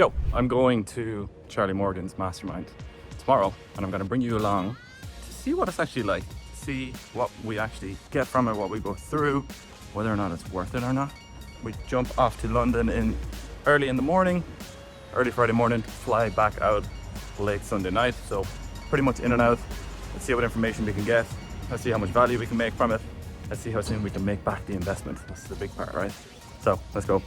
Yo, I'm going to Charlie Morgan's Mastermind tomorrow, and I'm going to bring you along to see what it's actually like, to see what we actually get from it, what we go through, whether or not it's worth it or not. We jump off to London early in the morning, early Friday morning, fly back out late Sunday night. So pretty much in and out. Let's see what information we can get. Let's see how much value we can make from it. Let's see how soon we can make back the investment. That's the big part, right? So let's go.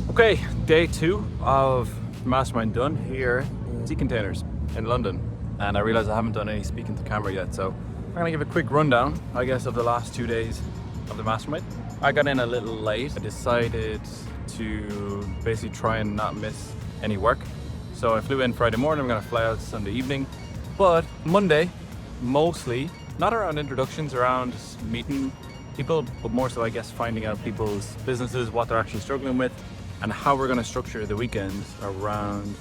Okay, day 2 of Mastermind done here in Sea Containers in London. And I realize I haven't done any speaking to camera yet, so I'm gonna give a quick rundown, I guess, of the last 2 days of the Mastermind. I got in a little late. I decided to basically try and not miss any work. So I flew in Friday morning, I'm gonna fly out Sunday evening. But Monday, mostly, not around introductions, around meeting people, but more so, I guess, finding out people's businesses, what they're actually struggling with, and how we're going to structure the weekends around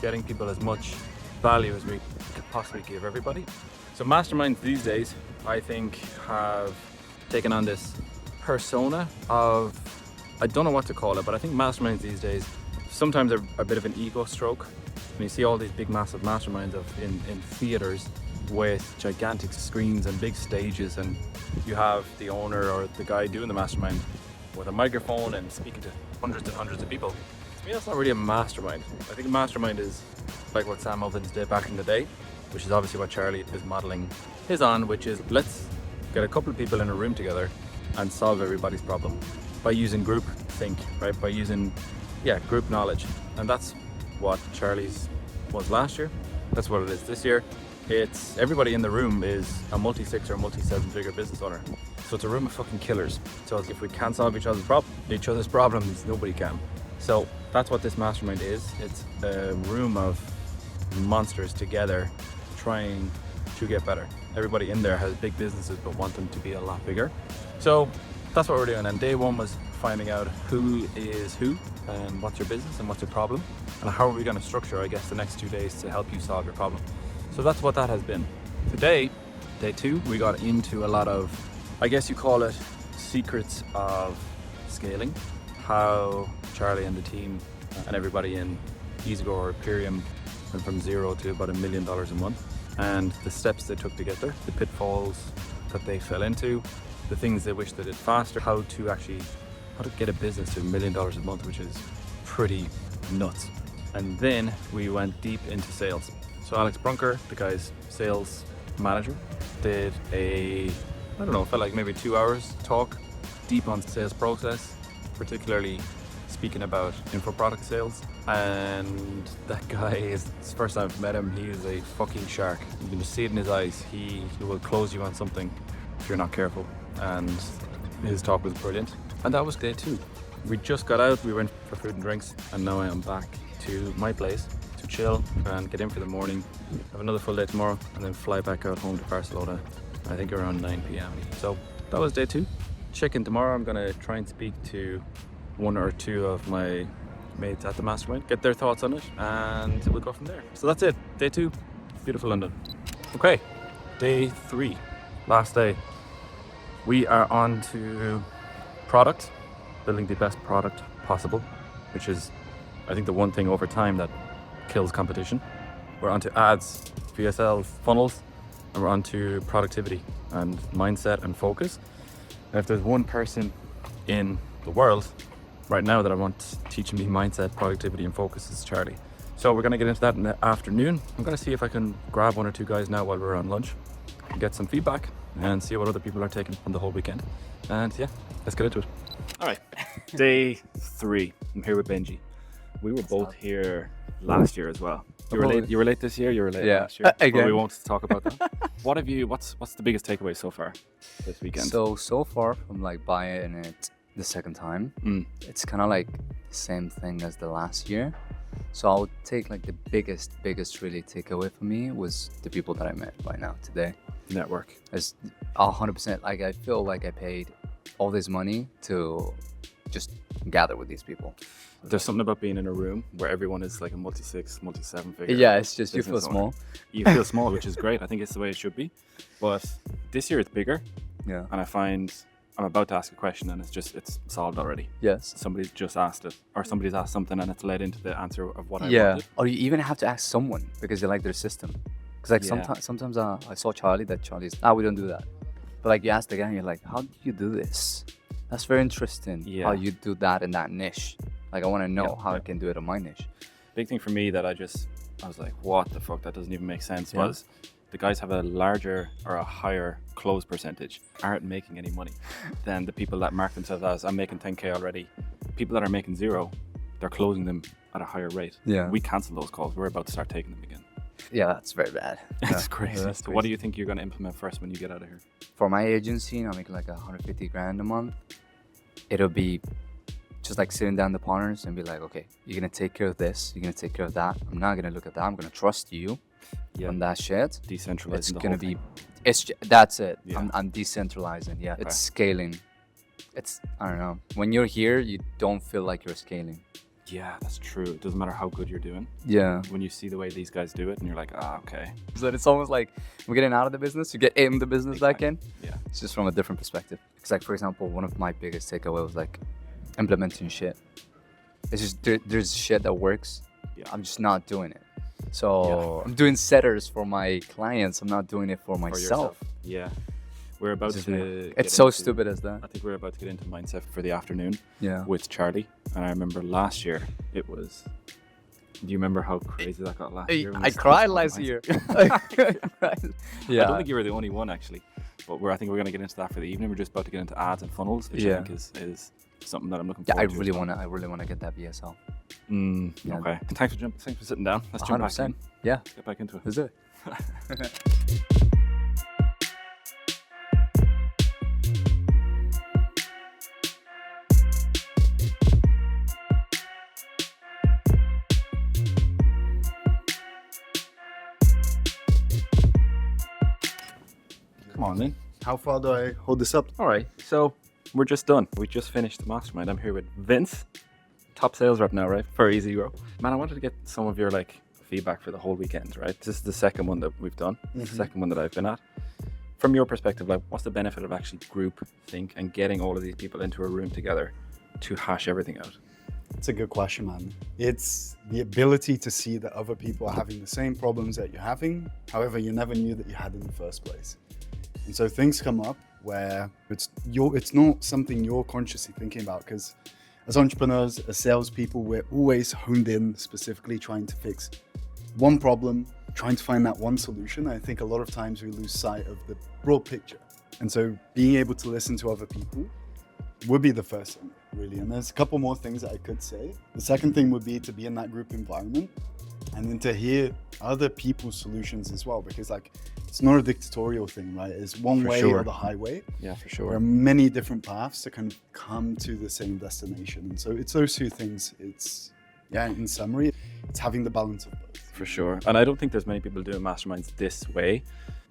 getting people as much value as we could possibly give everybody. So masterminds these days, I think, have taken on this persona of, I don't know what to call it, but I think masterminds these days sometimes are a bit of an ego stroke. When you see all these big massive masterminds in theaters with gigantic screens and big stages, and you have the owner or the guy doing the mastermind with a microphone and speaking to hundreds and hundreds of people. To me, that's not really a mastermind. I think a mastermind is like what Sam Ovens did back in the day, which is obviously what Charlie is modeling his on, which is let's get a couple of people in a room together and solve everybody's problem by using group think, right? By using, group knowledge. And that's what Charlie's was last year. That's what it is this year. It's everybody in the room is a multi-6 or multi-7-figure business owner. So it's a room of fucking killers. So if we can't solve each other's problems, nobody can. So that's what this mastermind is. It's a room of monsters together trying to get better. Everybody in there has big businesses but want them to be a lot bigger. So that's what we're doing. And day 1 was finding out who is who and what's your business and what's your problem and how are we going to structure, I guess, the next 2 days to help you solve your problem. So that's what that has been. Today, day 2, we got into a lot of, I guess you call it, secrets of scaling. How Charlie and the team and everybody in EasyGrow or Imperium went from 0 to about $1 million a month, and the steps they took to get there, the pitfalls that they fell into, the things they wish they did faster, how to get a business to $1 million a month, which is pretty nuts. And then we went deep into sales. So Alex Brunker, the guy's sales manager, did felt like maybe 2 hours talk deep on sales process, particularly speaking about info product sales. And that guy is, it's the first time I've met him, he is a fucking shark. You can just see it in his eyes. He will close you on something if you're not careful. And his talk was brilliant. And that was day 2. We just got out, we went for food and drinks, and now I am back to my place to chill and get in for the morning, have another full day tomorrow, and then fly back out home to Barcelona, I think around 9 p.m. So that was day 2. Check in tomorrow. I'm gonna try and speak to 1 or 2 of my mates at the Mastermind, get their thoughts on it, and we'll go from there. So that's it, day 2, beautiful London. Okay, day 3, last day. We are on to product, building the best product possible, which is, I think, the one thing over time that kills competition. We're on to ads, VSLs, funnels, and we're on to productivity and mindset and focus. And if there's one person in the world right now that I want teaching me mindset, productivity, and focus, is Charlie. So we're gonna get into that in the afternoon. I'm gonna see if I can grab 1 or 2 guys now while we're on lunch and get some feedback and see what other people are taking from the whole weekend. And let's get into it. All right, day 3. I'm here with Benji. We were both here last year as well. You were late this year, you were late last year. Again. But we won't talk about that. What's the biggest takeaway so far this weekend? So far from buying it the second time, it's kind of like the same thing as the last year. So I would take the biggest really takeaway for me was the people that I met right now today. Network. It's 100%. I feel like I paid all this money to just gather with these people. There's something about being in a room where everyone is like a multi-6, multi-7 figure. Yeah, it's just you feel business owner. small. You feel small, which is great. I think it's the way it should be. But this year it's bigger, Yeah. and I find I'm about to ask a question and it's solved already. Yes. Somebody's just asked it, or somebody's asked something and it's led into the answer of what I Yeah. wanted. Or you even have to ask someone because you like their system. Because like Yeah. sometimes I saw Charlie's, we don't do that. But like you ask the guy, and you're like, how do you do this? That's very interesting. Yeah. How you do that in that niche. Like I want to know Yeah, how yeah. I can do it in my niche. Big thing for me that I was like, what the fuck? That doesn't even make sense. Yeah. Was the guys have a larger or a higher close percentage, aren't making any money than the people that mark themselves as I'm making 10K already. People that are making 0, they're closing them at a higher rate. Yeah. We cancel those calls. We're about to start taking them again. Yeah, that's very bad. It's Yeah. crazy. Yeah, that's So what do crazy. you think you're going to implement first when you get out of here? For my agency, I'm making like 150 grand a month. It'll be just like sitting down the partners and be like, okay, you're gonna take care of this, you're gonna take care of that. I'm not gonna look at that. I'm gonna trust you on that shit. Decentralizing It's the gonna whole be, thing. that's it. Yeah. I'm decentralizing. Yeah, Okay. it's scaling. It's, I don't know. When you're here, you don't feel like you're scaling. Yeah, that's true. It doesn't matter how good you're doing. Yeah. When you see the way these guys do it and you're like, okay. So it's almost like we're getting out of the business, you get in the business back in. Yeah. It's just from a different perspective. It's like, for example, one of my biggest takeaway was like implementing shit. It's just there's shit that works. Yeah. I'm just not doing it. So I'm doing setters for my clients. I'm not doing it for For myself. yourself. Yeah. We're about It's, to. it's so stupid as that. I think we're about to get into mindset for the afternoon Yeah. with Charlie. And I remember last year it was. Do you remember how crazy that got last year? when we I started cried talking last mindset? year. I don't think you were the only one actually, but I think we're going to get into that for the evening. We're just about to get into ads and funnels, which I think is something that I'm looking Yeah, forward I to. really wanna get that BSL. Yeah. Okay. Thanks for sitting down. Let's jump back in. 100%. Yeah. Let's get back into it. Let's do it. Come on, then. How far do I hold this up? All right. So we're just done. We just finished the mastermind. I'm here with Vince, top sales rep now, right? For EasyGrow. Man, I wanted to get some of your feedback for the whole weekend, right? This is the second one that we've done. The second one that I've been at. From your perspective, what's the benefit of actually group think and getting all of these people into a room together to hash everything out? It's a good question, man. It's the ability to see that other people are having the same problems that you're having. However, you never knew that you had in the first place. And so things come up where it's not something you're consciously thinking about, because as entrepreneurs, as salespeople, we're always honed in specifically trying to fix one problem, trying to find that one solution. I think a lot of times we lose sight of the broad picture. And so being able to listen to other people would be the first thing, really. And there's a couple more things that I could say. The second thing would be to be in that group environment and then to hear other people's solutions as well, because it's not a dictatorial thing, right? It's one For way sure. or the highway. Yeah, for There are sure. many different paths to kind of come to the same destination. And so it's those two things. It's, in summary, it's having the balance of both. For sure. And I don't think there's many people doing masterminds this way.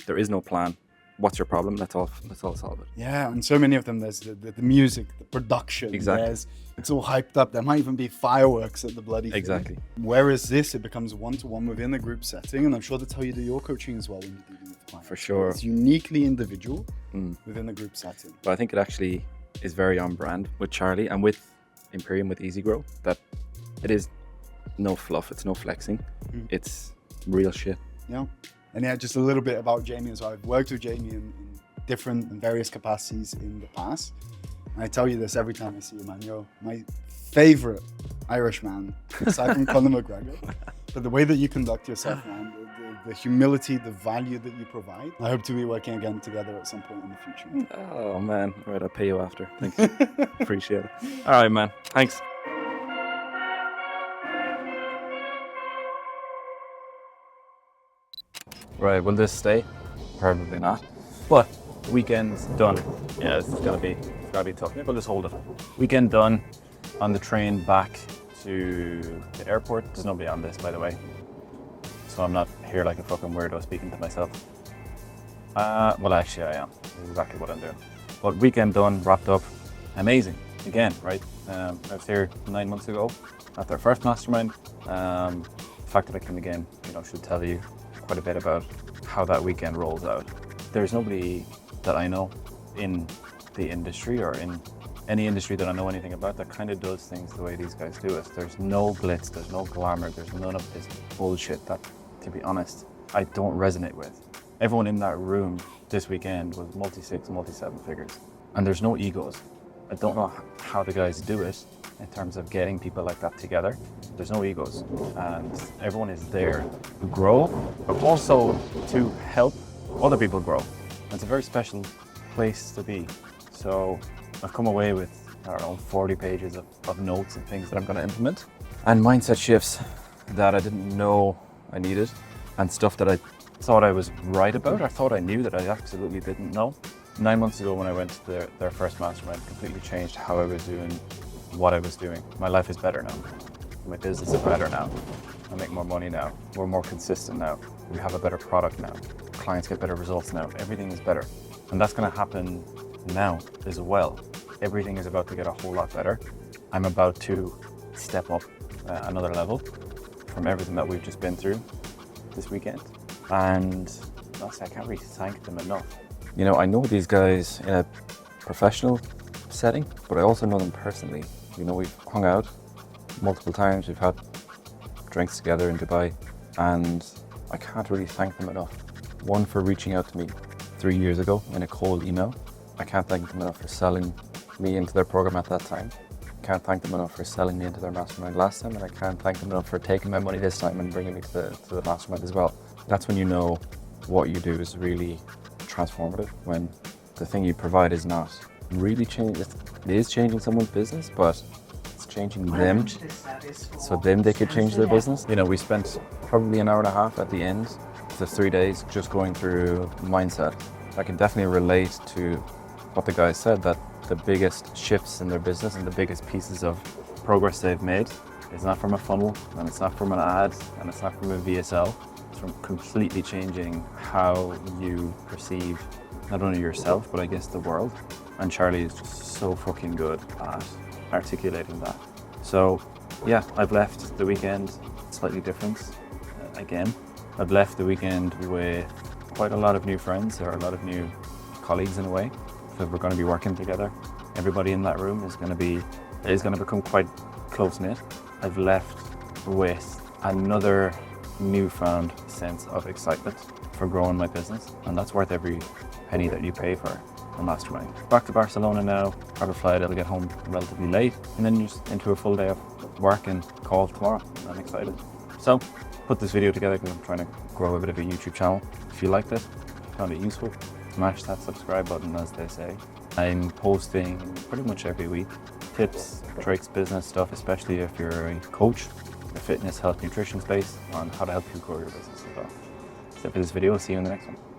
There is no plan. What's your problem? Let's all solve it. Yeah, and so many of them, there's the music, the production. Exactly. It's all hyped up. There might even be fireworks at the bloody thing. Exactly. Whereas this, it becomes one-to-one within a group setting. And I'm sure that's how you do your coaching as well when you're dealing with clients. For sure. It's uniquely individual within a group setting. But I think it actually is very on brand with Charlie and with Imperium, with EasyGrow, that it is no fluff, it's no flexing, it's real shit. Yeah. And just a little bit about Jamie as well. I've worked with Jamie in different and various capacities in the past. And I tell you this every time I see you, man. You're my favorite Irishman, aside from Conor McGregor. But the way that you conduct yourself, man, the humility, the value that you provide. I hope to be working again together at some point in the future. Oh man, all right, I'll pay you after. Thank you. Appreciate it. All right, man. Thanks. Right, will this stay? Probably not. But weekend's done. Yeah, it's gotta be tough. Maybe we'll just hold it. Weekend done. On the train back to the airport. There's nobody on this, by the way. So I'm not here like a fucking weirdo speaking to myself. Well, actually I am. That's exactly what I'm doing. But weekend done, wrapped up. Amazing. again, right? I was here 9 months ago at their first Mastermind. The fact that I came again, should tell you quite a bit about how that weekend rolls out. There's nobody that I know in the industry or in any industry that I know anything about that kind of does things the way these guys do it. There's no glitz, there's no glamour, there's none of this bullshit that, to be honest, I don't resonate with. Everyone in that room this weekend was multi-6, multi-7 figures. And there's no egos. I don't know how the guys do it in terms of getting people like that together. There's no egos. And everyone is there to grow, but also to help other people grow. It's a very special place to be. So I've come away with, 40 pages of notes and things that I'm going to implement. And mindset shifts that I didn't know I needed, and stuff that I thought I was right about, or thought I knew that I absolutely didn't know. 9 months ago when I went to their first Mastermind, completely changed how I was doing what I was doing. My life is better now. My business is better now. I make more money now. We're more consistent now. We have a better product now. Clients get better results now. Everything is better. And that's going to happen now as well. Everything is about to get a whole lot better. I'm about to step up another level from everything that we've just been through this weekend. And honestly, I can't really thank them enough. I know these guys in a professional setting, but I also know them personally. We've hung out multiple times. We've had drinks together in Dubai, and I can't really thank them enough. One, for reaching out to me 3 years ago in a cold email. I can't thank them enough for selling me into their program at that time. I can't thank them enough for selling me into their Mastermind last time, and I can't thank them enough for taking my money this time and bringing me to the Mastermind as well. That's when you know what you do is really transformative, when the thing you provide is not really changing. It is changing someone's business, but it's changing them, so then they could change their business. We spent probably an hour and a half at the end of the 3 days just going through mindset. I can definitely relate to what the guys said, that the biggest shifts in their business and the biggest pieces of progress they've made is not from a funnel, and it's not from an ad, and it's not from a VSL. It's from completely changing how you perceive not only yourself, but I guess the world. And Charlie is just so fucking good at articulating that. So yeah, I've left the weekend slightly different again. I've left the weekend with quite a lot of new friends, or a lot of new colleagues in a way, because we're going to be working together. Everybody in that room is going to become quite close-knit. I've left with another newfound sense of excitement for growing my business, and that's worth every penny that you pay for a Mastermind. Back to Barcelona now, have a flight, I'll get home relatively late, and then just into a full day of work and call tomorrow. I'm excited. So, put this video together because I'm trying to grow a bit of a YouTube channel. If you liked it, found it useful, smash that subscribe button, as they say. I'm posting pretty much every week tips, tricks, business stuff, especially if you're a coach, the fitness, health, nutrition space, on how to help you grow your business as well. That's it for this video. See you in the next one.